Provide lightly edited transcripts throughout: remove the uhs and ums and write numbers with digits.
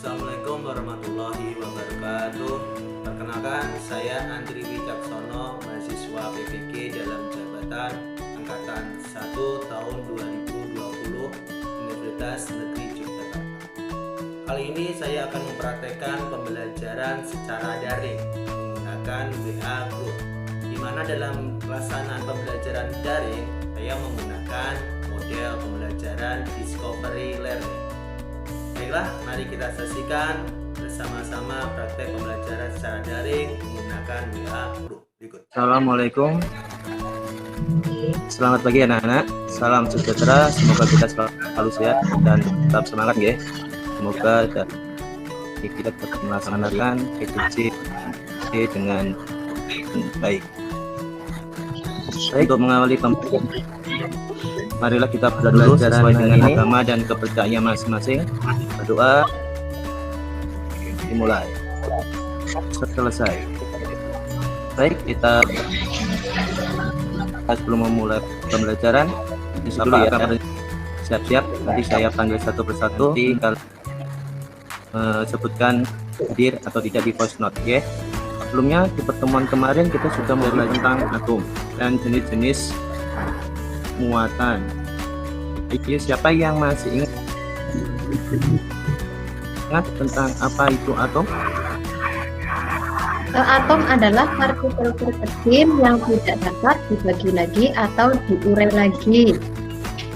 Assalamualaikum warahmatullahi wabarakatuh. Perkenalkan, saya Andri Wicaksono, mahasiswa PPG dalam jabatan Angkatan 1 tahun 2020 Universitas Negeri Yogyakarta. Kali ini saya akan mempraktekkan pembelajaran secara daring menggunakan WA Group, di mana dalam pelaksanaan pembelajaran daring saya menggunakan model pembelajaran Discovery Learning. Baiklah, mari kita saksikan bersama-sama praktek pembelajaran secara daring menggunakan WA Group berikut. Assalamualaikum. Selamat pagi anak-anak. Salam sejahtera. Semoga kita selalu sehat dan tetap semangat ya. Semoga kita tetap melaksanakan PJJ dengan baik. Baik, untuk mengawali pembelajaran, marilah kita berdoa sesuai dengan agama dan kepercayaan masing-masing. Berdoa dimulai. Selesai. Baik, kita sebelum memulai pembelajaran dulu ya, siap-siap. Nanti saya panggil satu persatu. Nanti kalau sebutkan hadir atau tidak di voice note ya. Sebelumnya di pertemuan kemarin kita sudah membahas tentang atom dan jenis-jenis muatan. Jadi siapa yang masih ingat tentang apa itu atom? Atom adalah partikel kecil yang tidak dapat dibagi lagi atau diurai lagi.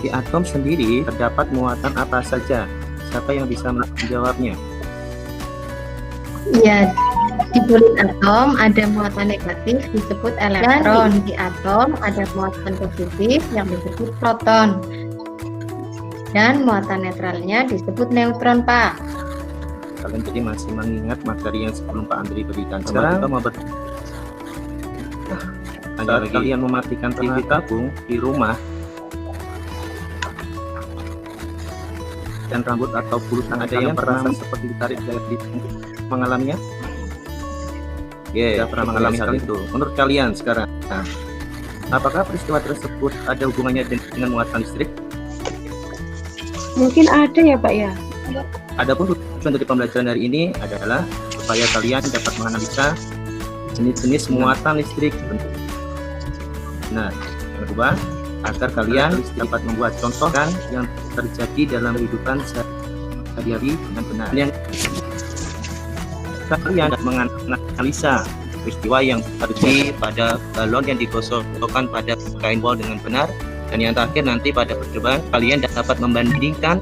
Di atom sendiri terdapat muatan apa saja? Siapa yang bisa menjawabnya? Ya, di bulir atom ada muatan negatif disebut elektron. Di atom ada muatan positif yang disebut proton. Dan muatan netralnya disebut neutron, Pak. Kalian jadi masih mengingat materi yang sebelum Pak Andri berikan. Sekarang kita mau saat kalian mematikan TV tabung di rumah dan rambut atau bulu ada yang pernah seperti ditarik dari mengalaminya? Ya, pernah mengalami hal itu. Menurut kalian sekarang, apakah peristiwa tersebut ada hubungannya dengan muatan listrik? Mungkin ada ya Pak ya. Adapun tujuan dari pembelajaran hari ini adalah supaya kalian dapat menganalisa jenis-jenis muatan listrik. Nah, yang kedua, agar kalian dapat membuat contoh kan yang terjadi dalam kehidupan sehari-hari dengan benar. Yang kalian menganalisa peristiwa yang terjadi pada balon yang digosokkan pada kain wol dengan benar. Dan yang terakhir nanti pada percobaan kalian dapat membandingkan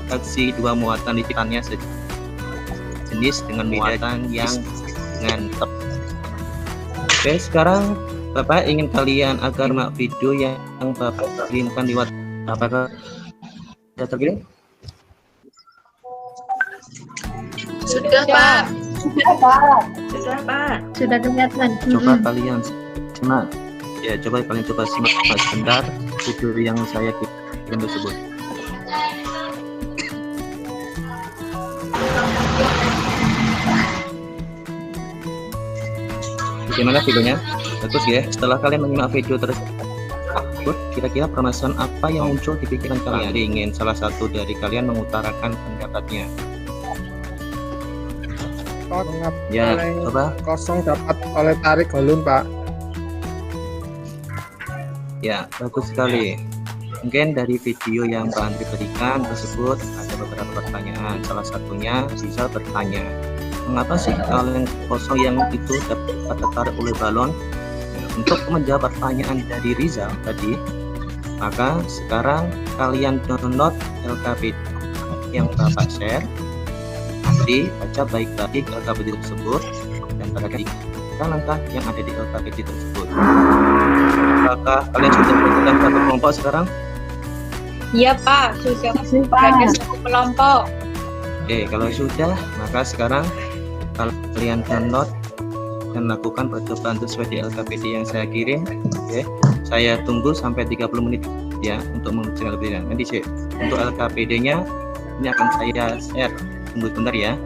reaksi dua muatan listrikannya sejenis dengan muatan yang dengan tepat. Oke, sekarang Bapak ingin kalian agar video yang Bapak kirimkan lewat apakah sudah terkirim? Sudah Pak. Sudah Pak. Sudah Pak. Sudah kelihatan. Coba kalian simak. Ya, coba kalian simak sebentar video yang saya kirim tersebut. Bagaimana videonya? Bagus ya. Setelah kalian menyimak video tersebut, kira-kira permasalahan apa yang muncul di pikiran kalian? Ingin salah satu dari kalian mengutarakan pendapatnya. Ya, coba. Kosong dapat oleh tarik golun, Pak. Ya, bagus sekali. Mungkin dari video yang Pak Andri berikan tersebut ada beberapa pertanyaan. Salah satunya bisa bertanya, mengapa sih kaleng kosong yang itu dapat tertarik oleh balon? Ya, untuk menjawab pertanyaan dari Rizal tadi, maka sekarang kalian download LKPD yang Bapak share. Nanti baca baik-baik LKPD tersebut dan perhatikan langkah yang ada di LKPD tersebut. Apakah kalian sudah berjalan satu kelompok sekarang? Iya Pak, sudah ada satu kelompok. Oke, kalau sudah, maka sekarang kalian download dan lakukan percobaan sesuai di LKPD yang saya kirim. Oke, saya tunggu sampai 30 menit ya untuk mengerjakan lebih lanjut. Nanti sih untuk LKPD-nya ini akan saya share. Tunggu sebentar ya.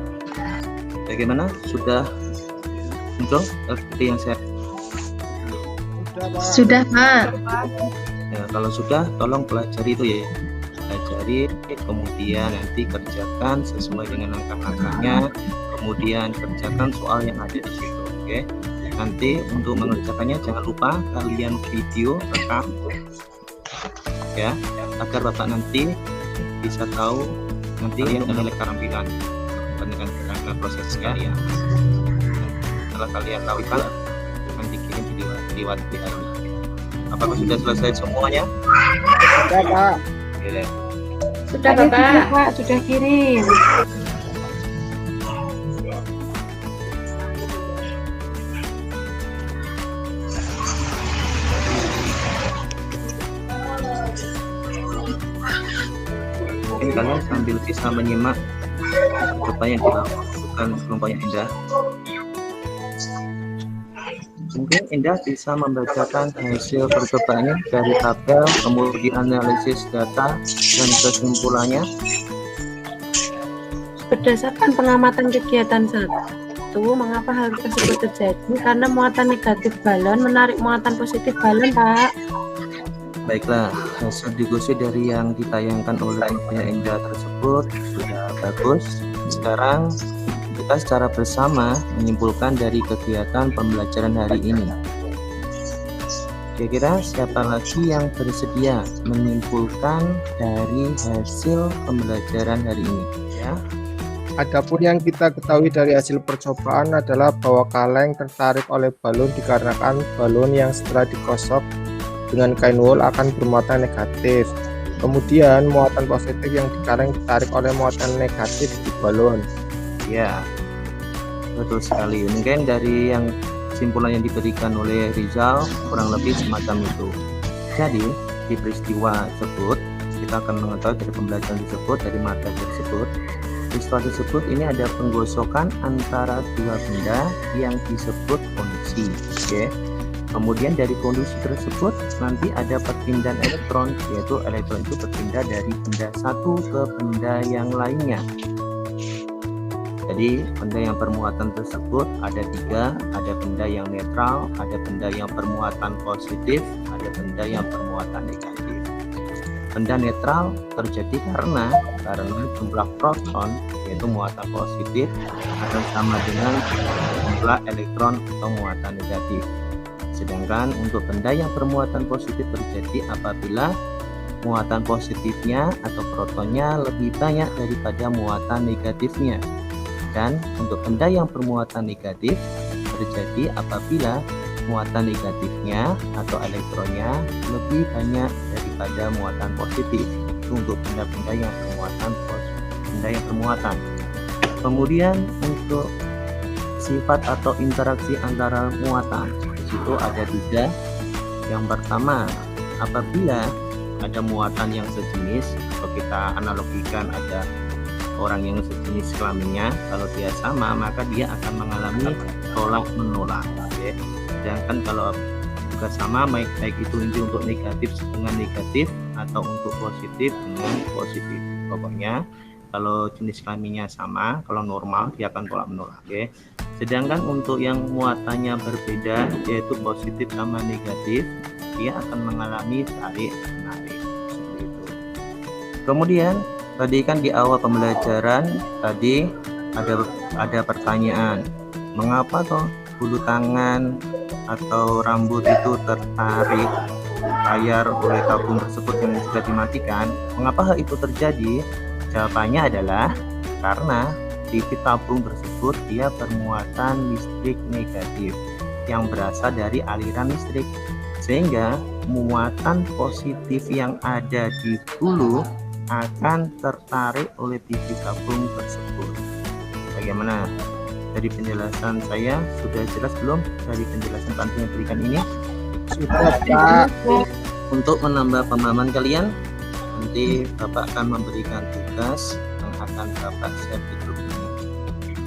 Bagaimana? Sudah muncul LKPD yang saya? Sudah, Pak. Ya, kalau sudah, tolong pelajari itu ya. Pelajari, kemudian nanti kerjakan bacakan sesuai dengan angka-angkanya, kemudian kerjakan soal yang ada di situ. Oke. Nanti untuk mengerjakannya jangan lupa kalian video rekam ya, agar Bapak nanti bisa tahu nanti yang menilai keterampilan dengan proses kalian. Setelah kalian lakukan, nanti kirim di WhatsApp ini. Apakah sudah selesai semuanya? Sudah, Pak. Oke. Sudah Bapak, sudah kirim. Mungkin kalian sambil bisa menyimak apa yang dilakukan kelompoknya Indah. Mungkin Indah bisa membacakan hasil percobaannya dari tabel, kemudian analisis data dan kesimpulannya. Berdasarkan pengamatan kegiatan 1, mengapa hal tersebut terjadi? Karena muatan negatif balon menarik muatan positif balon, Pak. Baiklah, hasil diskusi dari yang ditayangkan oleh kelompoknya Indah tersebut sudah bagus. Sekarang kita secara bersama menyimpulkan dari kegiatan pembelajaran hari ini. Kira-kira siapa lagi yang bersedia menyimpulkan dari hasil pembelajaran hari ini? Ya. Adapun yang kita ketahui dari hasil percobaan adalah bahwa kaleng tertarik oleh balon dikarenakan balon yang setelah digosok dengan kain wol akan bermuatan negatif. Kemudian muatan positif yang di kaleng ditarik oleh muatan negatif di balon. Ya, betul sekali. Mungkin dari yang kesimpulan yang diberikan oleh Rizal kurang lebih semacam itu. Jadi di peristiwa tersebut kita akan mengetahui dari pembelajaran tersebut, dari materi tersebut, peristiwa tersebut ini ada penggosokan antara dua benda yang disebut konduksi. Oke. Kemudian dari konduksi tersebut nanti ada perpindahan elektron, yaitu elektron itu berpindah dari benda satu ke benda yang lainnya. Jadi benda yang bermuatan tersebut ada tiga, ada benda yang netral, ada benda yang bermuatan positif, ada benda yang bermuatan negatif. Benda netral terjadi karena jumlah proton, yaitu muatan positif, akan sama dengan jumlah elektron atau muatan negatif. Sedangkan untuk benda yang bermuatan positif terjadi apabila muatan positifnya atau protonnya lebih banyak daripada muatan negatifnya. Dan untuk benda yang bermuatan negatif terjadi apabila muatan negatifnya atau elektronnya lebih banyak daripada muatan positif. Itu untuk benda-benda yang bermuatan. Kemudian untuk sifat atau interaksi antara muatan, itu ada tiga. Yang pertama, apabila ada muatan yang sejenis, atau kita analogikan ada orang yang sejenis kelaminnya, kalau dia sama maka dia akan mengalami tolak menolak. Oke. Sedangkan kalau juga sama, baik itu untuk negatif dengan negatif atau untuk positif dengan positif. Pokoknya kalau jenis kelaminnya sama, kalau normal dia akan tolak menolak. Oke. Sedangkan untuk yang muatannya berbeda, yaitu positif sama negatif, dia akan mengalami tarik menarik seperti itu. Kemudian tadi kan di awal pembelajaran tadi ada pertanyaan, mengapa toh bulu tangan atau rambut itu tertarik layar oleh tabung tersebut yang sudah dimatikan? Mengapa hal itu terjadi? Jawabannya adalah karena di tabung tersebut dia bermuatan listrik negatif yang berasal dari aliran listrik, sehingga muatan positif yang ada di hulu akan tertarik oleh TV tabung tersebut. Bagaimana? Dari penjelasan saya sudah jelas belum? Dari penjelasan panti yang berikan ini Sudah, Pak. untuk menambah pemahaman kalian, nanti Bapak akan memberikan tugas yang akan Bapak share di grup ini.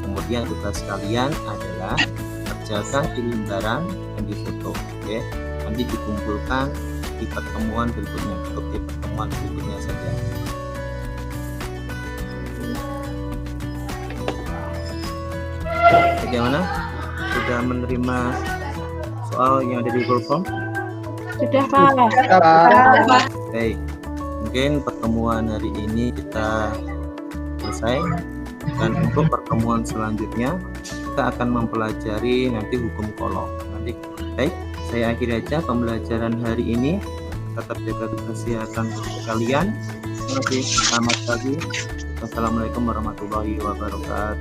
Kemudian tugas kalian adalah kerjakan di lembaran yang difoto. Oke, nanti dikumpulkan di pertemuan berikutnya, untuk di pertemuan berikutnya saja. Bagaimana? Sudah menerima soal yang ada di Google Form? Sudah, Pak. Sudah, Pak. Baik, mungkin pertemuan hari ini kita selesai. Dan untuk pertemuan selanjutnya kita akan mempelajari nanti hukum kolom. Nanti baik, saya akhiri aja pembelajaran hari ini. Tetap jaga kesehatan kalian. Terima kasih. Selamat pagi. Wassalamualaikum warahmatullahi wabarakatuh.